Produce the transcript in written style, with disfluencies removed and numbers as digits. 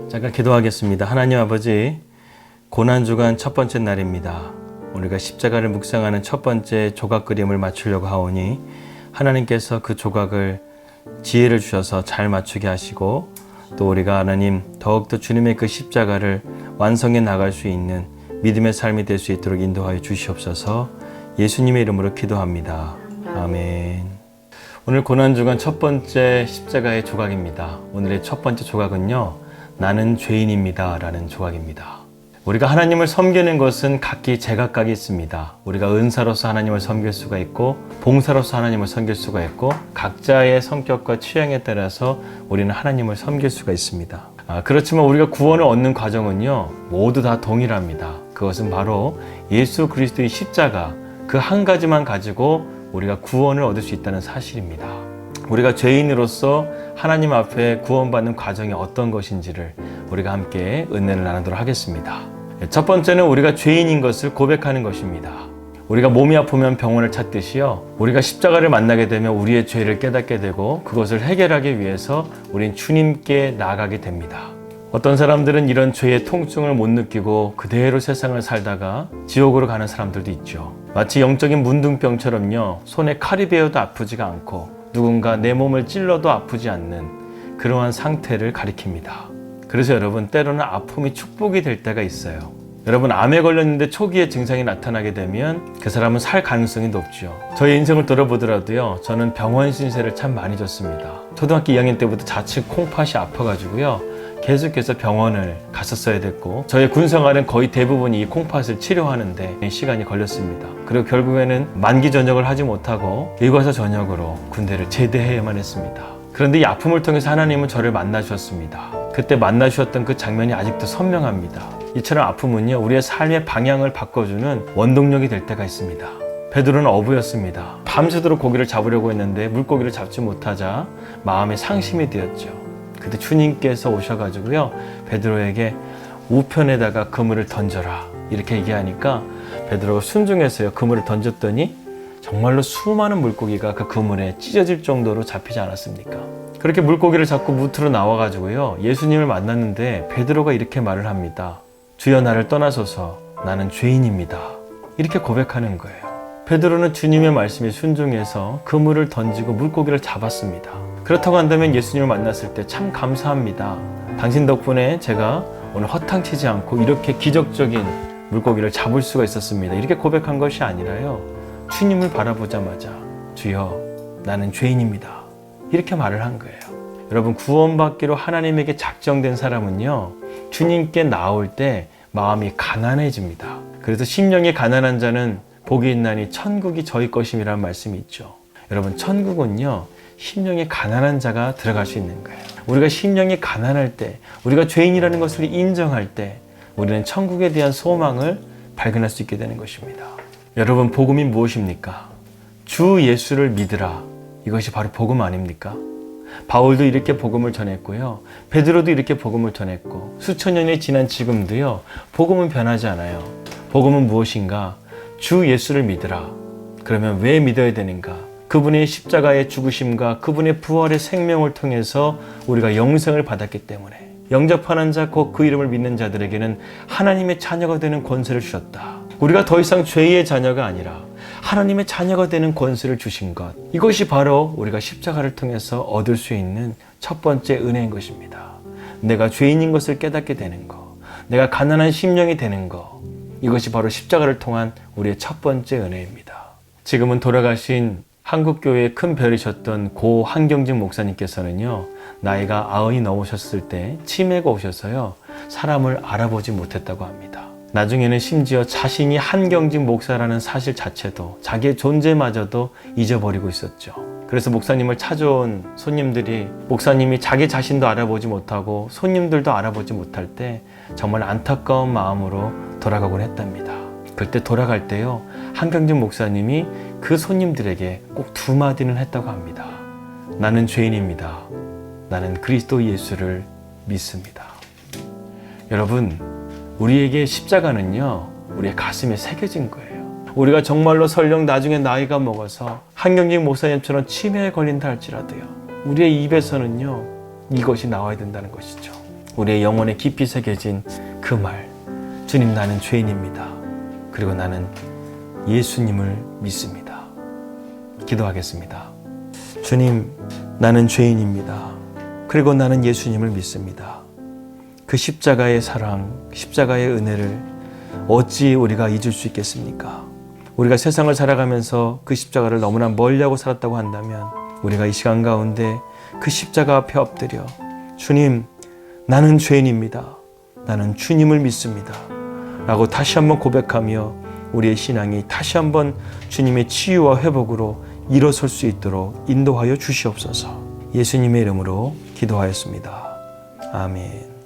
잠깐 기도하겠습니다. 하나님 아버지, 고난주간 첫 번째 날입니다. 우리가 십자가를 묵상하는 첫 번째 조각 그림을 맞추려고 하오니 하나님께서 그 조각을 지혜를 주셔서 잘 맞추게 하시고, 또 우리가 하나님 더욱더 주님의 그 십자가를 완성해 나갈 수 있는 믿음의 삶이 될 수 있도록 인도하여 주시옵소서. 예수님의 이름으로 기도합니다. 아멘. 오늘 고난주간 첫 번째 십자가의 조각입니다. 오늘의 첫 번째 조각은요, 나는 죄인입니다 라는 조각입니다. 우리가 하나님을 섬기는 것은 각기 제각각이 있습니다. 우리가 은사로서 하나님을 섬길 수가 있고, 봉사로서 하나님을 섬길 수가 있고, 각자의 성격과 취향에 따라서 우리는 하나님을 섬길 수가 있습니다. 그렇지만 우리가 구원을 얻는 과정은요, 모두 다 동일합니다. 그것은 바로 예수 그리스도의 십자가, 그 한 가지만 가지고 우리가 구원을 얻을 수 있다는 사실입니다. 우리가 죄인으로서 하나님 앞에 구원받는 과정이 어떤 것인지를 우리가 함께 은혜를 나누도록 하겠습니다. 첫 번째는 우리가 죄인인 것을 고백하는 것입니다. 우리가 몸이 아프면 병원을 찾듯이요, 우리가 십자가를 만나게 되면 우리의 죄를 깨닫게 되고 그것을 해결하기 위해서 우린 주님께 나아가게 됩니다. 어떤 사람들은 이런 죄의 통증을 못 느끼고 그대로 세상을 살다가 지옥으로 가는 사람들도 있죠. 마치 영적인 문둥병처럼요, 손에 칼이 베어도 아프지가 않고 누군가 내 몸을 찔러도 아프지 않는 그러한 상태를 가리킵니다. 그래서 여러분, 때로는 아픔이 축복이 될 때가 있어요. 여러분, 암에 걸렸는데 초기에 증상이 나타나게 되면 그 사람은 살 가능성이 높죠. 저의 인생을 돌아보더라도요, 저는 병원 신세를 참 많이 졌습니다. 초등학교 2학년 때부터 좌측 콩팥이 아파가지고요, 계속해서 병원을 갔었어야 됐고, 저의 군생활은 거의 대부분이 이 콩팥을 치료하는데 시간이 걸렸습니다. 그리고 결국에는 만기 전역을 하지 못하고 의과사 전역으로 군대를 제대해야만 했습니다. 그런데 이 아픔을 통해서 하나님은 저를 만나주셨습니다. 그때 만나주셨던 그 장면이 아직도 선명합니다. 이처럼 아픔은요, 우리의 삶의 방향을 바꿔주는 원동력이 될 때가 있습니다. 베드로는 어부였습니다. 밤새도록 고기를 잡으려고 했는데 물고기를 잡지 못하자 마음에 상심이 되었죠. 그때 주님께서 오셔가지고요, 베드로에게 우편에다가 그물을 던져라 이렇게 얘기하니까 베드로가 순종해서요, 그물을 던졌더니 정말로 수많은 물고기가 그 그물에 찢어질 정도로 잡히지 않았습니까? 그렇게 물고기를 잡고 무트로 나와가지고요, 예수님을 만났는데 베드로가 이렇게 말을 합니다. 주여, 나를 떠나소서, 나는 죄인입니다. 이렇게 고백하는 거예요. 베드로는 주님의 말씀에 순종해서 그물을 던지고 물고기를 잡았습니다. 그렇다고 한다면 예수님을 만났을 때 참 감사합니다. 당신 덕분에 제가 오늘 허탕치지 않고 이렇게 기적적인 물고기를 잡을 수가 있었습니다. 이렇게 고백한 것이 아니라요, 주님을 바라보자마자 주여, 나는 죄인입니다. 이렇게 말을 한 거예요. 여러분, 구원받기로 하나님에게 작정된 사람은요, 주님께 나올 때 마음이 가난해집니다. 그래서 심령이 가난한 자는 복이 있나니 천국이 저희 것임이라는 말씀이 있죠. 여러분, 천국은요, 심령이 가난한 자가 들어갈 수 있는 거예요. 우리가 심령이 가난할 때, 우리가 죄인이라는 것을 인정할 때 우리는 천국에 대한 소망을 발견할 수 있게 되는 것입니다. 여러분, 복음이 무엇입니까? 주 예수를 믿으라. 이것이 바로 복음 아닙니까? 바울도 이렇게 복음을 전했고요, 베드로도 이렇게 복음을 전했고, 수천 년이 지난 지금도요, 복음은 변하지 않아요. 복음은 무엇인가? 주 예수를 믿으라. 그러면 왜 믿어야 되는가? 그분의 십자가의 죽으심과 그분의 부활의 생명을 통해서 우리가 영생을 받았기 때문에, 영접하는 자, 곧 그 이름을 믿는 자들에게는 하나님의 자녀가 되는 권세를 주셨다. 우리가 더 이상 죄의 자녀가 아니라 하나님의 자녀가 되는 권세를 주신 것, 이것이 바로 우리가 십자가를 통해서 얻을 수 있는 첫 번째 은혜인 것입니다. 내가 죄인인 것을 깨닫게 되는 것, 내가 가난한 심령이 되는 것, 이것이 바로 십자가를 통한 우리의 첫 번째 은혜입니다. 지금은 돌아가신 한국교회의 큰 별이셨던 고 한경직 목사님께서는요, 나이가 90이 넘으셨을 때 치매가 오셔서요, 사람을 알아보지 못했다고 합니다. 나중에는 심지어 자신이 한경직 목사라는 사실 자체도, 자기의 존재마저도 잊어버리고 있었죠. 그래서 목사님을 찾아온 손님들이 목사님이 자기 자신도 알아보지 못하고 손님들도 알아보지 못할 때 정말 안타까운 마음으로 돌아가곤 했답니다. 그때 돌아갈 때요, 한경직 목사님이 그 손님들에게 꼭 두 마디는 했다고 합니다. 나는 죄인입니다. 나는 그리스도 예수를 믿습니다. 여러분, 우리에게 십자가는요, 우리의 가슴에 새겨진 거예요. 우리가 정말로 설령 나중에 나이가 먹어서 한경직 목사님처럼 치매에 걸린다 할지라도요, 우리의 입에서는요, 이것이 나와야 된다는 것이죠. 우리의 영혼에 깊이 새겨진 그 말, 주님 나는 죄인입니다. 그리고 나는 예수님을 믿습니다. 기도하겠습니다. 주님, 나는 죄인입니다. 그리고 나는 예수님을 믿습니다. 그 십자가의 사랑, 십자가의 은혜를 어찌 우리가 잊을 수 있겠습니까? 우리가 세상을 살아가면서 그 십자가를 너무나 멀리하고 살았다고 한다면 우리가 이 시간 가운데 그 십자가 앞에 엎드려 주님, 나는 죄인입니다. 나는 주님을 믿습니다. 라고 다시 한번 고백하며 우리의 신앙이 다시 한번 주님의 치유와 회복으로 일어설 수 있도록 인도하여 주시옵소서. 예수님의 이름으로 기도하였습니다. 아멘.